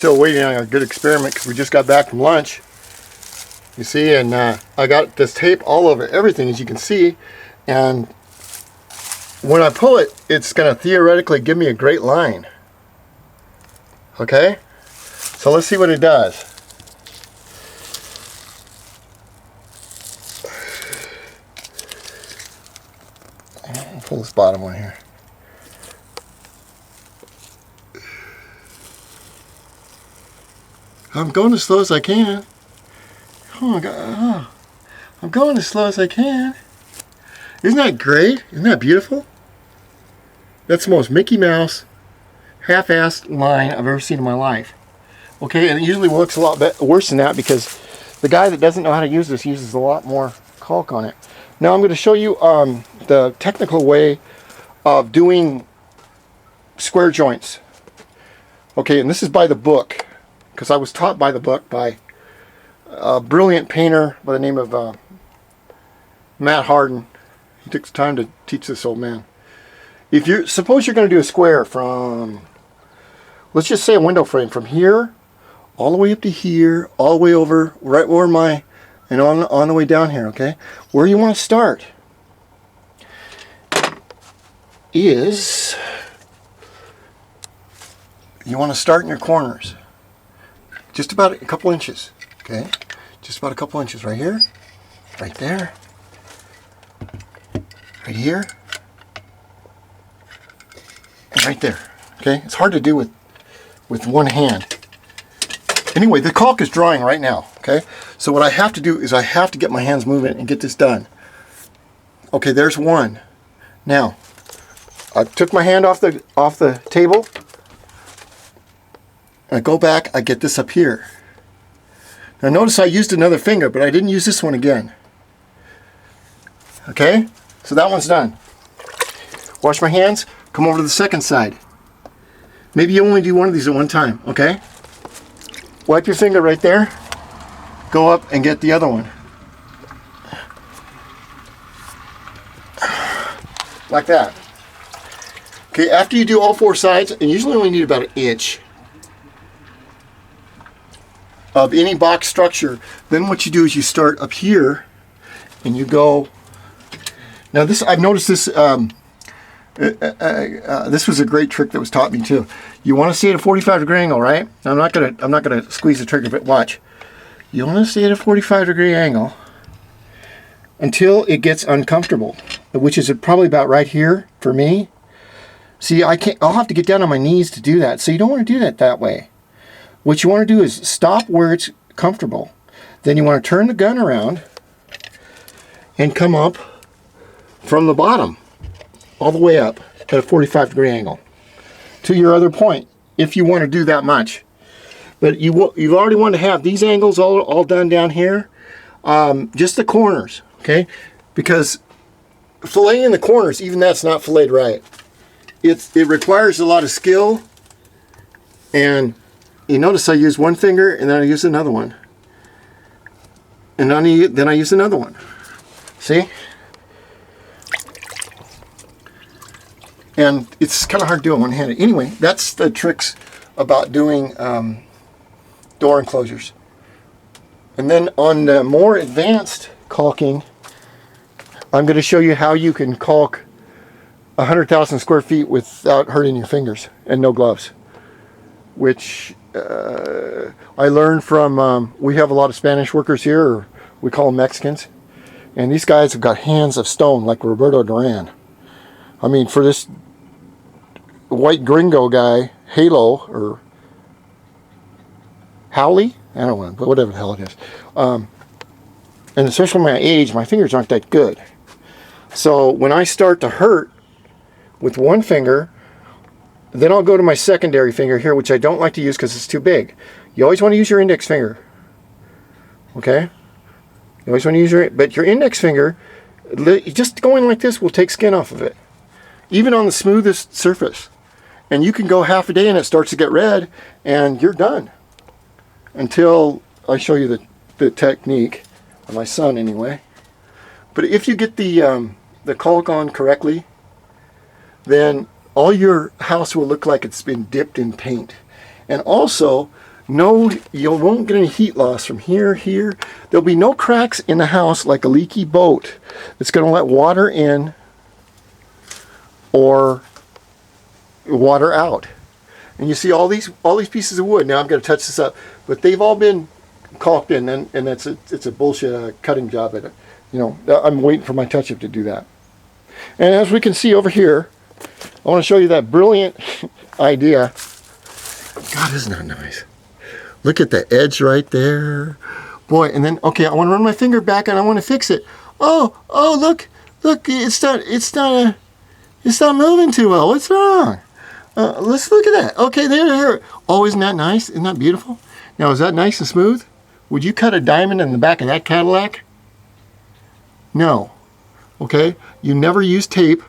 Still waiting on a good experiment because we just got back from lunch. You see, and I got this tape all over everything, as you can see, and when I pull it, it's going to theoretically give me a great line. Okay? So let's see what it does. I'll pull this bottom one here. I'm going as slow as I can. Oh my God. Oh. I'm going as slow as I can. Isn't that great? Isn't that beautiful? That's the most Mickey Mouse half-assed line I've ever seen in my life. Okay, and it usually works a lot worse than that because the guy that doesn't know how to use this uses a lot more caulk on it. Now I'm going to show you the technical way of doing square joints. Okay, and this is by the book, because I was taught by the book by a brilliant painter by the name of Matt Harden. He took time to teach this old man. If you suppose you're going to do a square from, let's just say a window frame from here all the way up to here, all the way over right where my, and on the way down here, okay? Where you want to start is you want to start in your corners. Just about a couple inches, okay? Just about a couple inches right here, right there, right here, and right there, okay? It's hard to do with one hand. Anyway, the caulk is drying right now, okay? So what I have to do is I have to get my hands moving and get this done. Okay, there's one. Now, I took my hand off the table. I go back, I get this up here. Now notice I used another finger, but I didn't use this one again. Okay, so that one's done. Wash my hands, come over to the second side. Maybe you only do one of these at one time, okay? Wipe your finger right there. Go up and get the other one. Like that. Okay, after you do all four sides, and usually only need about an inch of any box structure, then what you do is you start up here and you go. Now this, I've noticed this, this was a great trick that was taught me too. You want to stay at a 45-degree angle, right? I'm not gonna squeeze the trigger, but watch. You want to stay at a 45-degree angle until it gets uncomfortable, which is probably about right here for me. See, I'll have to get down on my knees to do that. So you don't want to do that way. What you want to do is stop where it's comfortable. Then you want to turn the gun around and come up from the bottom all the way up at a 45-degree angle to your other point, if you want to do that much. But you've already want to have these angles all done down here, just the corners, okay? Because filleting the corners, even that's not filleted right. It requires a lot of skill, and you notice I use one finger and then I use another one, and then I use another one. See? And it's kind of hard to do it one-handed. Anyway, that's the tricks about doing door enclosures. And then on the more advanced caulking, I'm going to show you how you can caulk 100,000 square feet without hurting your fingers and no gloves, which I learned from, we have a lot of Spanish workers here, or we call them Mexicans, and these guys have got hands of stone like Roberto Duran. I mean, for this white gringo guy, Halo, or Howley, I don't know, but whatever the hell it is. And especially my age, my fingers aren't that good. So when I start to hurt with one finger, then I'll go to my secondary finger here, which I don't like to use because it's too big. You always want to use your index finger. Okay? You always want to use but your index finger, just going like this will take skin off of it, even on the smoothest surface. And you can go half a day and it starts to get red, and you're done. Until I show you the technique, of my son anyway. But if you get the caulk on correctly, then all your house will look like it's been dipped in paint. And also, No, you won't get any heat loss from here, here. There'll be no cracks in the house like a leaky boat that's going to let water in or water out. And you see all these pieces of wood. Now I'm going to touch this up, but they've all been caulked in, and it's a bullshit cutting job at it. You know, I'm waiting for my touch-up to do that. And as we can see over here, I want to show you that brilliant idea. God, isn't that nice? Look at the edge right there. Boy, and then, okay, I want to run my finger back and I want to fix it. Oh, look, it's not moving too well. What's wrong? Let's look at that. Okay, there. Oh, isn't that nice? Isn't that beautiful? Now, is that nice and smooth? Would you cut a diamond in the back of that Cadillac? No. Okay, you never use tape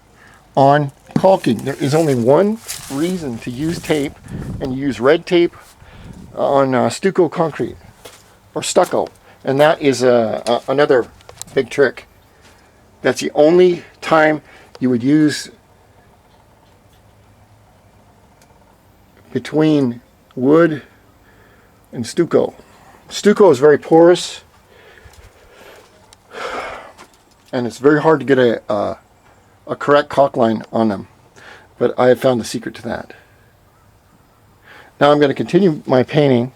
on caulking. There is only one reason to use tape, and you use red tape on stucco concrete or stucco, and that is another big trick. That's the only time you would use between wood and stucco. Stucco is very porous, and it's very hard to get a correct caulk line on them, but I have found the secret to that. Now I'm going to continue my painting,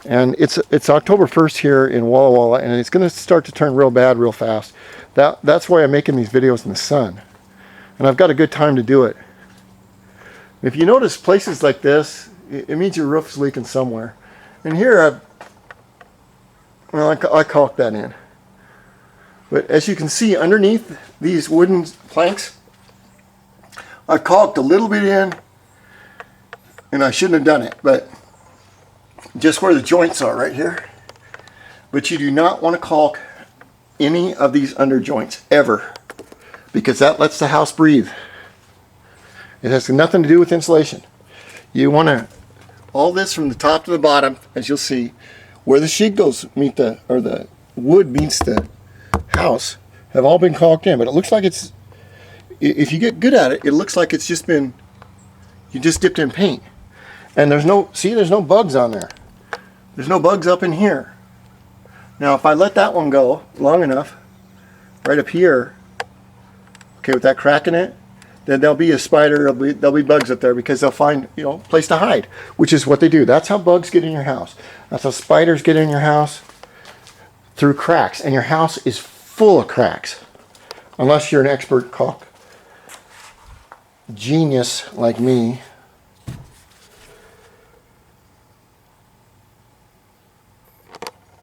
and it's October 1st here in Walla Walla, and it's going to start to turn real bad real fast. That's why I'm making these videos in the sun, and I've got a good time to do it. If you notice places like this, it means your roof's leaking somewhere. And here I caulked that in. But as you can see underneath these wooden planks, I caulked a little bit in, and I shouldn't have done it, but just where the joints are right here. But you do not want to caulk any of these under joints ever, because that lets the house breathe. It has nothing to do with insulation. You want to, all this from the top to the bottom, as you'll see, where the shingles meet the wood meets the house, have all been caulked in. But it looks like it's, if you get good at it, it looks like it's just been, you just dipped in paint. And there's no bugs on there. There's no bugs up in here. Now if I let that one go long enough, right up here, okay, with that crack in it, then there'll be a spider, there'll be bugs up there, because they'll find, you know, a place to hide, which is what they do. That's how bugs get in your house. That's how spiders get in your house, through cracks. And your house is full of cracks, unless you're an expert caulk genius like me.